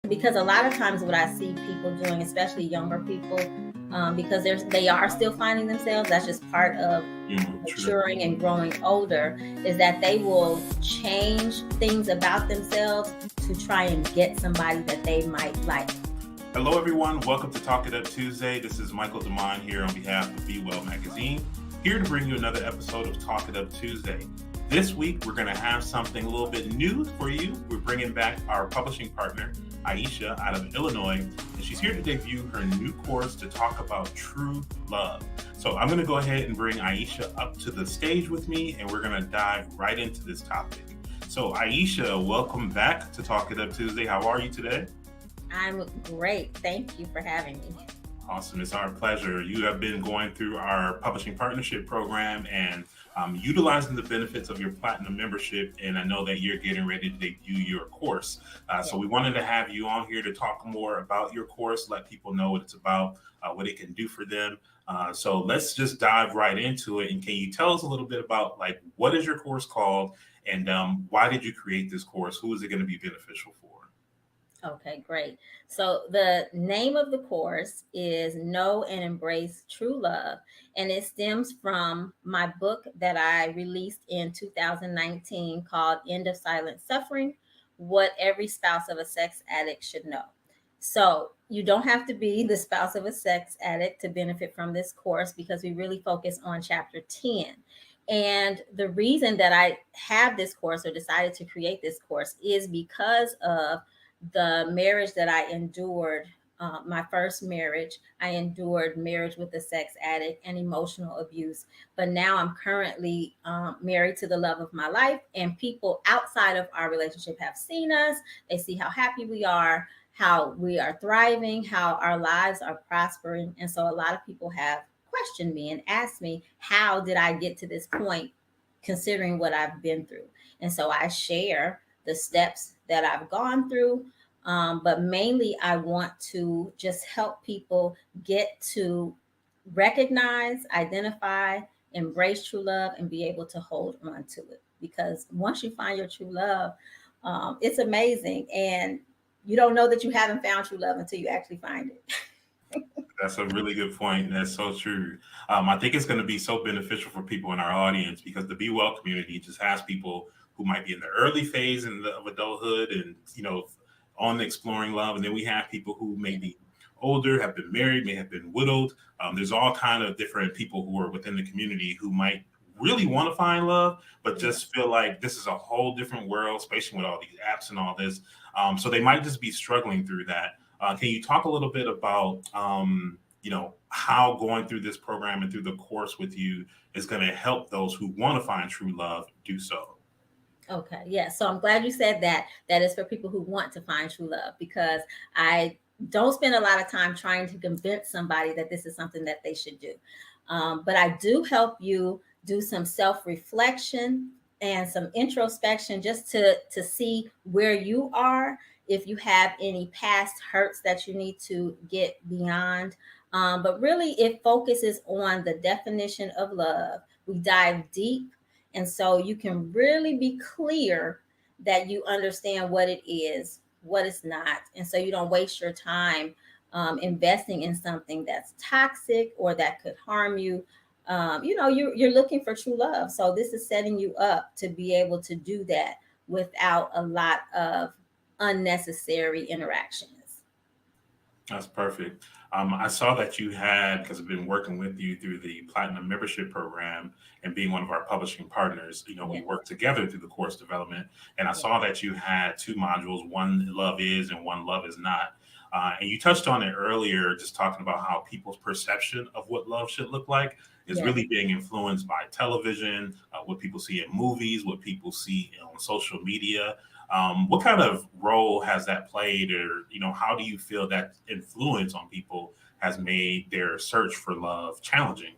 because a lot of times what I see people doing, especially younger people, because they are still finding themselves. That's just part of True. maturing and growing older. Is that they will change things about themselves to try and get somebody that they might like. Hello, everyone. Welcome to Talk It Up Tuesday. This is Michael DeMond here on behalf of Be Well Magazine, here to bring you another episode of Talk It Up Tuesday. This week, we're going to have something a little bit new for you. We're bringing back our publishing partner, Aisha, out of Illinois, and she's here to debut her new course to talk about true love. So I'm going to go ahead and bring Aisha up to the stage with me, and we're going to dive right into this topic. So Aisha, welcome back to Talk It Up Tuesday. How are you today? I'm great. Thank you for having me. Awesome. It's our pleasure. You have been going through our publishing partnership program and utilizing the benefits of your platinum membership. And I know that you're getting ready to debut your course. So we wanted to have you on here to talk more about your course, let people know what it's about, what it can do for them. So let's just dive right into it. And can you tell us a little bit about what is your course called and why did you create this course? Who is it going to be beneficial for? Okay, great. So the name of the course is Know and Embrace True Love, and it stems from my book that I released in 2019 called End of Silent Suffering: What Every Spouse of a Sex Addict Should Know. So you don't have to be the spouse of a sex addict to benefit from this course because we really focus on chapter 10. And the reason that I have this course or decided to create this course is because of the marriage that I endured. My first marriage, I endured marriage with a sex addict and emotional abuse. But now I'm currently married to the love of my life, and people outside of our relationship have seen us. They see how happy we are, how we are thriving, how our lives are prospering. And so a lot of people have questioned me and asked me, how did I get to this point, considering what I've been through? And so I share the steps that I've gone through. But mainly, I want to just help people get to recognize, identify, embrace true love, and be able to hold on to it. Because once you find your true love, it's amazing. And you don't know that you haven't found true love until you actually find it. That's a really good point. That's so true. I think it's going to be so beneficial for people in our audience because the Be Well community just has people who might be in the early phase of adulthood and, on exploring love. And then we have people who may be older, have been married, may have been widowed. There's all kind of different people who are within the community who might really want to find love, but just feel like this is a whole different world, especially with all these apps and all this. So they might just be struggling through that. Can you talk a little bit about, how going through this program and through the course with you is going to help those who want to find true love do so? Okay, yeah. So I'm glad you said that. That is for people who want to find true love because I don't spend a lot of time trying to convince somebody that this is something that they should do. But I do help you do some self reflection and some introspection just to see where you are, if you have any past hurts that you need to get beyond. But really, it focuses on the definition of love. We dive deep, and so you can really be clear that you understand what it is, what it's not. And so you don't waste your time investing in something that's toxic or that could harm you. You're looking for true love. So this is setting you up to be able to do that without a lot of unnecessary interactions. That's perfect. I saw that you had, because I've been working with you through the Platinum membership program and being one of our publishing partners, we Yeah. worked together through the course development. And I Yeah. saw that you had two modules, one love is and one love is not. And you touched on it earlier, just talking about how people's perception of what love should look like is Yes. really being influenced by television, what people see in movies, what people see on social media. What kind of role has that played, or how do you feel that influence on people has made their search for love challenging?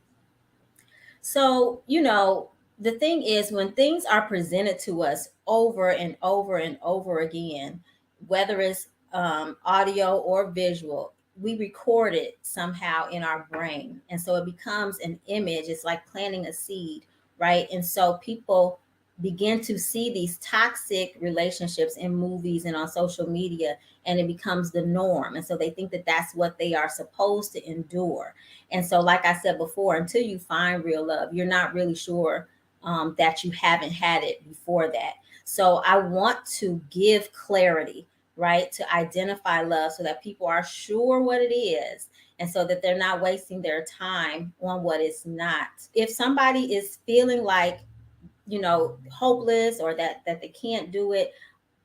So, the thing is, when things are presented to us over and over and over again, whether it's audio or visual, we record it somehow in our brain. And so it becomes an image. It's like planting a seed, right? And so people begin to see these toxic relationships in movies and on social media, and it becomes the norm. And so they think that that's what they are supposed to endure. And so, like I said before, until you find real love, you're not really sure that you haven't had it before that. So I want to give clarity, right, to identify love so that people are sure what it is, and so that they're not wasting their time on what is not. If somebody is feeling like, hopeless, or that they can't do it,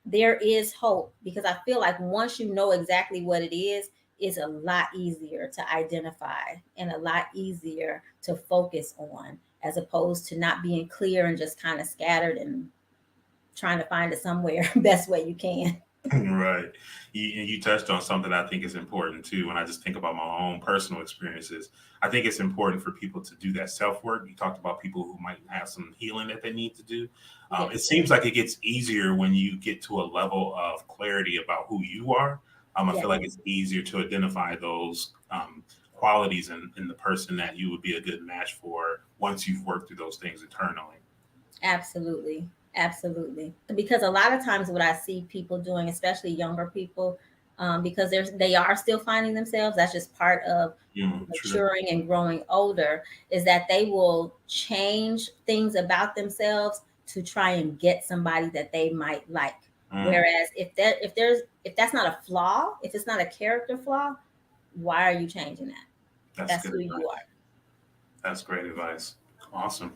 there is hope, because I feel like once you know exactly what it is, it's a lot easier to identify and a lot easier to focus on, as opposed to not being clear and just kind of scattered and trying to find it somewhere best way you can. Right. You touched on something I think is important too. When I just think about my own personal experiences, I think it's important for people to do that self work. You talked about people who might have some healing that they need to do. It Yes. seems like it gets easier when you get to a level of clarity about who you are. I feel Yes. like it's easier to identify those qualities in the person that you would be a good match for once you've worked through those things internally. Absolutely. Absolutely. Because a lot of times what I see people doing, especially younger people, because they are still finding themselves, that's just part of Yeah, true. maturing and growing older, is that they will change things about themselves to try and get somebody that they might like. Mm, Whereas if that's not a flaw, if it's not a character flaw, why are you changing that? that's That's good who you advice. are. That's great advice. Awesome.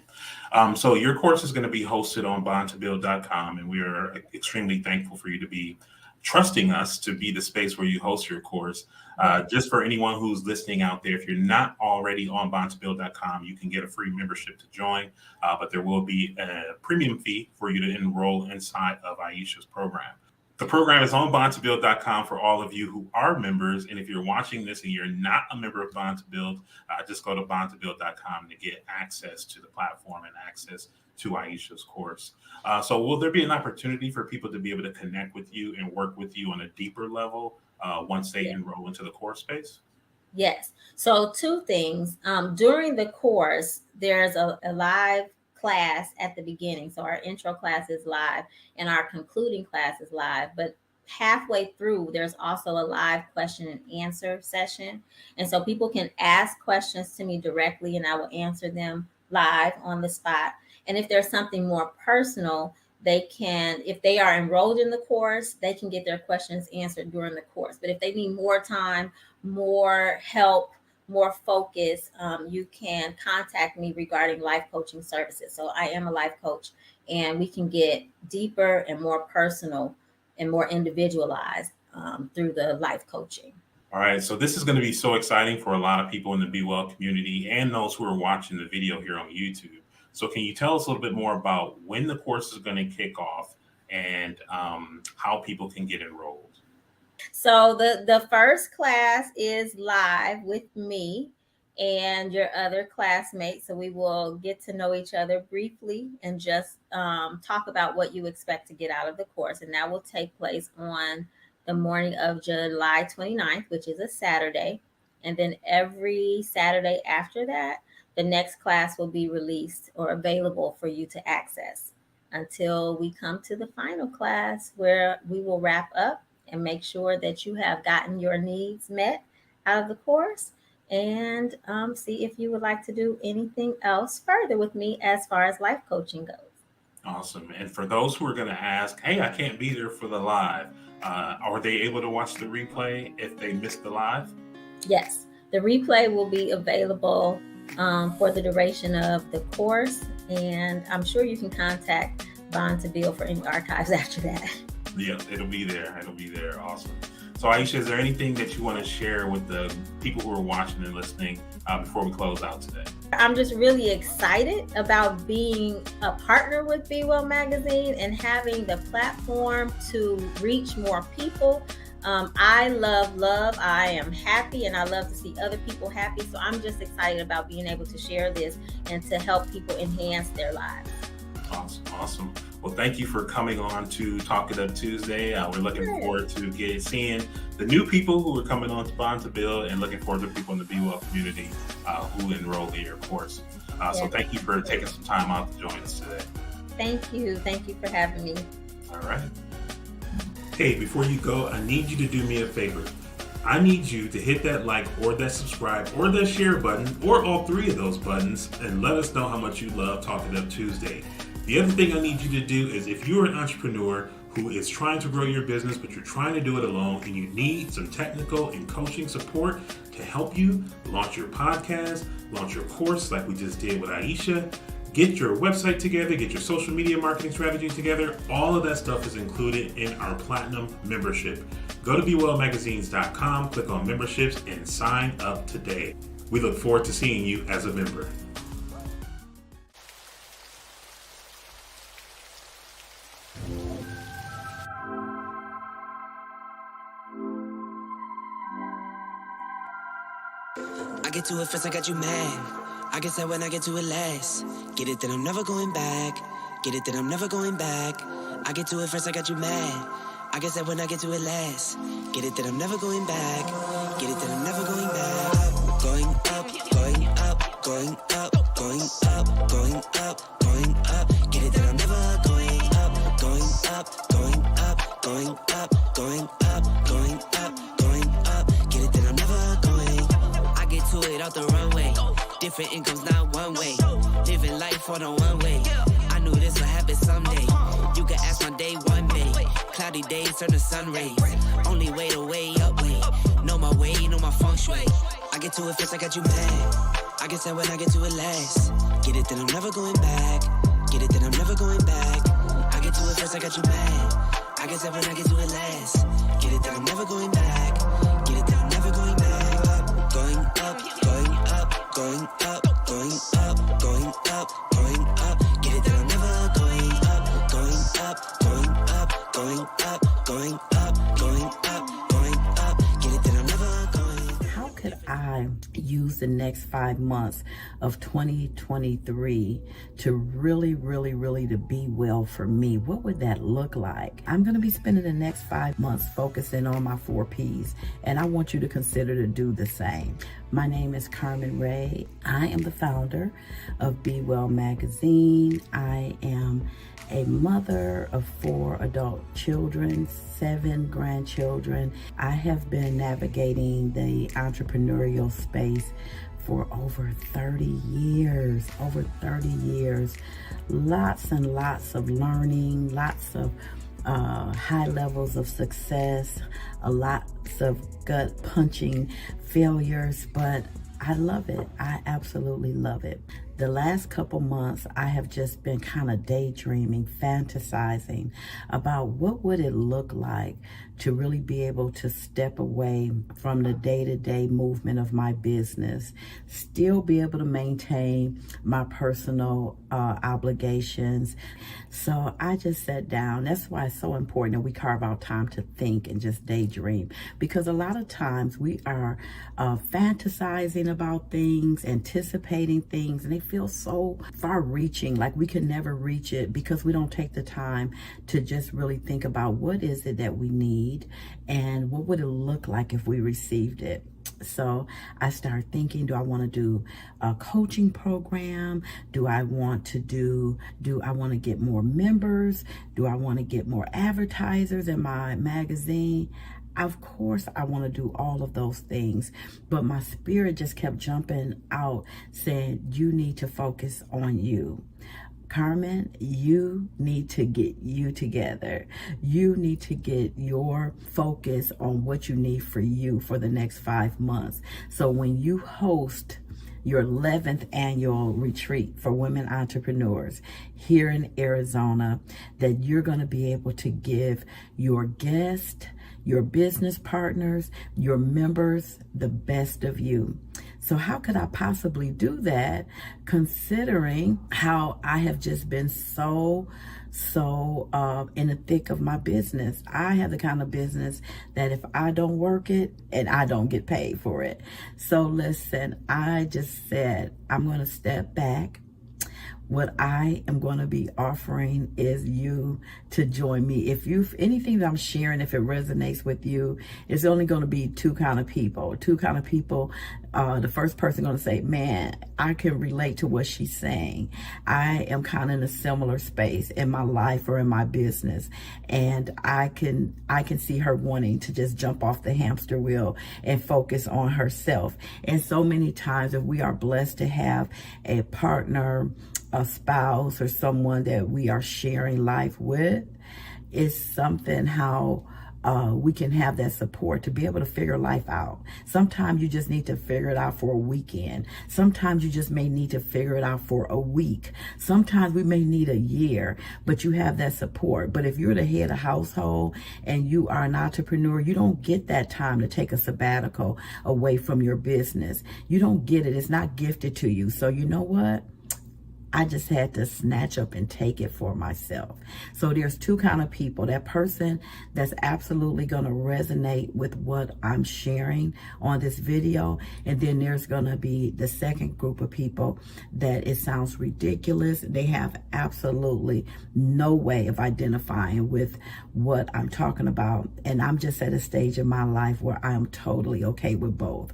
So your course is going to be hosted on bondtobuild.com, and we are extremely thankful for you to be trusting us to be the space where you host your course. Yes. Just for anyone who's listening out there, if you're not already on bondtobuild.com, you can get a free membership to join, but there will be a premium fee for you to enroll inside of Aisha's program. The program is on bondtobuild.com for all of you who are members. And if you're watching this and you're not a member of Bond to Build, just go to bondtobuild.com to get access to the platform and access to Aisha's course. So, will there be an opportunity for people to be able to connect with you and work with you on a deeper level once they Yes. enroll into the course space? Yes. So two things. During the course, there's a live class at the beginning. So our intro class is live and our concluding class is live. But halfway through, there's also a live question and answer session. And so people can ask questions to me directly and I will answer them live on the spot. And if there's something more personal, they can, if they are enrolled in the course, they can get their questions answered during the course. But if they need more time, more help, more focus, you can contact me regarding life coaching services. So I am a life coach, and we can get deeper and more personal and more individualized through the life coaching. All right, so this is going to be so exciting for a lot of people in the Be Well community and those who are watching the video here on YouTube. So, can you tell us a little bit more about when the course is going to kick off and how people can get enrolled? So the first class is live with me and your other classmates. So we will get to know each other briefly and just talk about what you expect to get out of the course. And that will take place on the morning of July 29th, which is a Saturday. And then every Saturday after that, the next class will be released or available for you to access until we come to the final class where we will wrap up and make sure that you have gotten your needs met out of the course, and see if you would like to do anything else further with me as far as life coaching goes. Awesome. And for those who are going to ask, hey, I can't be there for the live, are they able to watch the replay if they missed the live? Yes, the replay will be available for the duration of the course, and I'm sure you can contact Bond to Build for any archives after that. Yeah, it'll be there. It'll be there. Awesome. So, Aisha, is there anything that you want to share with the people who are watching and listening before we close out today? I'm just really excited about being a partner with Be Well Magazine and having the platform to reach more people. I love love. I am happy and I love to see other people happy. So I'm just excited about being able to share this and to help people enhance their lives. Awesome. Awesome. Well, thank you for coming on to Talk It Up Tuesday. We're looking forward to seeing the new people who are coming on to Bond to Build and looking forward to people in the Be Well community who enroll in your course. So thank you for taking some time out to join us today. Thank you. Thank you for having me. All right. Hey, before you go, I need you to do me a favor. I need you to hit that like or that subscribe or that share button or all three of those buttons and let us know how much you love Talking Up Tuesday. The other thing I need you to do is if you're an entrepreneur who is trying to grow your business but you're trying to do it alone and you need some technical and coaching support to help you launch your podcast, launch your course like we just did with Aisha, get your website together, get your social media marketing strategy together. All of that stuff is included in our Platinum membership. Go to BeWellMagazines.com, click on memberships, and sign up today. We look forward to seeing you as a member. I get to it first, I got you mad. I guess that when I get to it last. Get it, then I'm never going back. Get it, then I'm never going back. I get to it first, I got you mad. I guess that when I get to it last. Get it, then I'm never going back. Get it, then I'm never going back. Going up, going up, going up, going up, going up, going up. Get it, then I'm never going up, going up, going up, going up, going up, going up, going up. Get it, then I'm never going. I get to it out the runway. Different incomes, not one way. Living life on a one way. I knew this would happen someday. You can ask my day one day. Cloudy days turn to sun rays. Only way to way up way. Know my way, know my feng shui. I get to it first, I got you mad. I guess that when I get to it last. Get it, then I'm never going back. Get it, then I'm never going back. I get to it first, I got you mad. I guess that when I get to it last. Get it, then I'm never going back. Get it, then I'm never going back. Going up, going up, going up, going up, going up, going up. Get it, then I'm never going up, going up, going up, going up, going up, going up, going up. Get it, then I'm never going. How could I use the next 5 months of 2023 to really to be well for me? What would that look like? I'm going to be spending the next 5 months focusing on my 4 P's, and I want you to consider to do the same. My name is Carmen Ray. I am the founder of Be Well Magazine. I am a mother of 4 adult children, 7 grandchildren. I have been navigating the entrepreneurial space for over 30 years, Lots and lots of learning, lots of high levels of success, lots of gut punching failures, but I love it. I absolutely love it. The last couple months, I have just been kind of daydreaming, fantasizing about what would it look like to really be able to step away from the day-to-day movement of my business, still be able to maintain my personal obligations. So I just sat down. That's why it's so important that we carve out time to think and just daydream, because a lot of times we are fantasizing about things, anticipating things, and they feel so far-reaching, like we can never reach it because we don't take the time to just really think about what is it that we need and what would it look like if we received it. So I started thinking, do I want to do a coaching program? Do I want to get more members? Do I want to get more advertisers in my magazine? Of course, I want to do all of those things, but my spirit just kept jumping out saying, you need to focus on you. Carmen, you need to get you together. You need to get your focus on what you need for you for the next 5 months. So when you host your 11th annual retreat for women entrepreneurs here in Arizona, that you're going to be able to give your guests, your business partners, your members, the best of you. So how could I possibly do that, considering how I have just been so in the thick of my business? I have the kind of business that if I don't work it, and I don't get paid for it. So listen, I just said, I'm going to step back. what I am going to be offering is you to join me. If anything that I'm sharing, if it resonates with you, it's only going to be two kind of people. The first person going to say, man, I can relate to what she's saying. I am kind of in a similar space in my life or in my business, and I can see her wanting to just jump off the hamster wheel and focus on herself. And so many times, if we are blessed to have a partner, a spouse, or someone that we are sharing life with, it's something how we can have that support to be able to figure life out. Sometimes you just need to figure it out for a weekend. Sometimes you just may need to figure it out for a week. Sometimes we may need a year, but you have that support. But if you're the head of household and you are an entrepreneur, you don't get that time to take a sabbatical away from your business. You don't get it. It's not gifted to you. So you know what? I just had to snatch up and take it for myself. So there's two kind of people. That person that's absolutely going to resonate with what I'm sharing on this video. And then there's going to be the second group of people that it sounds ridiculous. They have absolutely no way of identifying with what I'm talking about. And I'm just at a stage in my life where I am totally okay with both.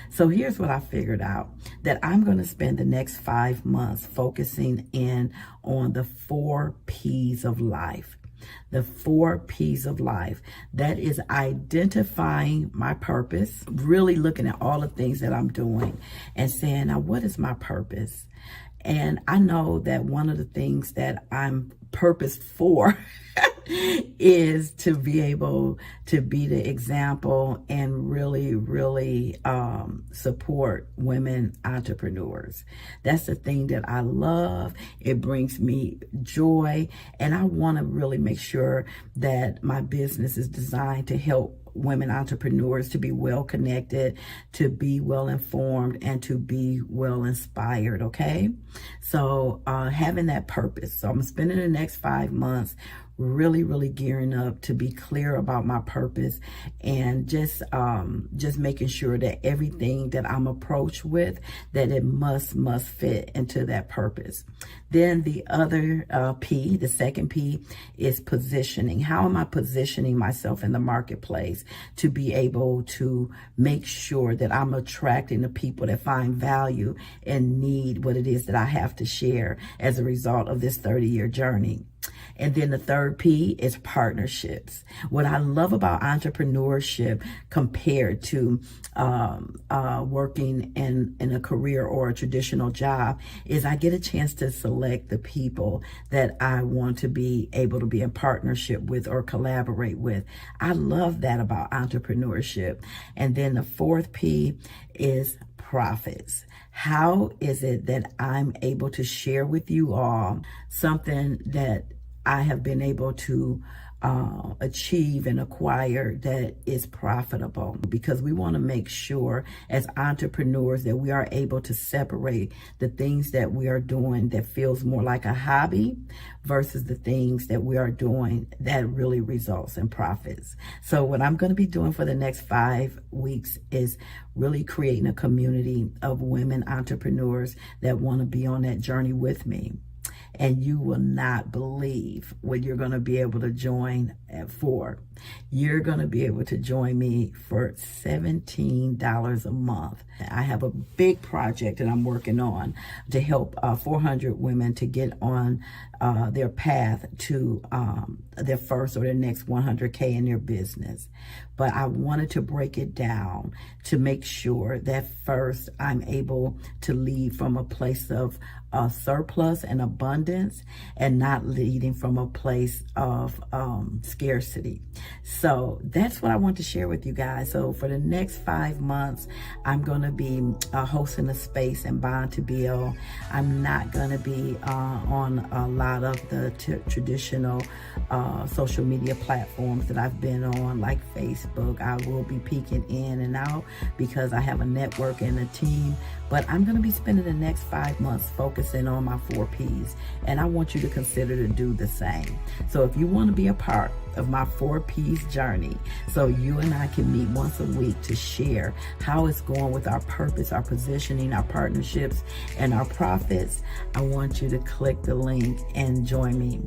So here's what I figured out, that I'm going to spend the next 5 months focusing in on the 4 P's of life. The 4 P's of life. That is identifying my purpose, really looking at all the things that I'm doing and saying, now, what is my purpose? And I know that one of the things that I'm purposed for is to be able to be the example and really support women entrepreneurs. That's the thing that I love. It brings me joy, and I want to really make sure that my business is designed to help women entrepreneurs to be well connected, to be well informed, and to be well inspired. Okay, so having that purpose. So I'm spending the next 5 months really gearing up to be clear about my purpose, and just making sure that everything that I'm approached with, that it must fit into that purpose. Then the other P, the second P, is positioning. How am I positioning myself in the marketplace to be able to make sure that I'm attracting the people that find value and need what it is that I have to share as a result of this 30-year journey? And then the third P is partnerships. What I love about entrepreneurship compared to working in a career or a traditional job is I get a chance to select the people that I want to be able to be in partnership with or collaborate with. I love that about entrepreneurship. And then the fourth P is profits. How is it that I'm able to share with you all something that I have been able to achieve and acquire that is profitable? Because we want to make sure as entrepreneurs that we are able to separate the things that we are doing that feels more like a hobby versus the things that we are doing that really results in profits. So what I'm going to be doing for the next 5 weeks is really creating a community of women entrepreneurs that want to be on that journey with me. And you will not believe what you're going to be able to join for. You're going to be able to join me for $17 a month. I have a big project that I'm working on to help 400 women to get on their path to their first or their next 100K in their business. But I wanted to break it down to make sure that first I'm able to lead from a place of surplus and abundance, and not leading from a place of scarcity. So that's what I want to share with you guys. So for the next 5 months, I'm going to be hosting a space in Bond to Bill. I'm not going to be on live lot of the traditional social media platforms that I've been on, like Facebook. I will be peeking in and out because I have a network and a team, but I'm going to be spending the next 5 months focusing on my 4 Ps, and I want you to consider to do the same. So if you want to be a part of my 4 Ps journey, so you and I can meet once a week to share how it's going with our purpose, our positioning, our partnerships, and our profits, I want you to click the link and join me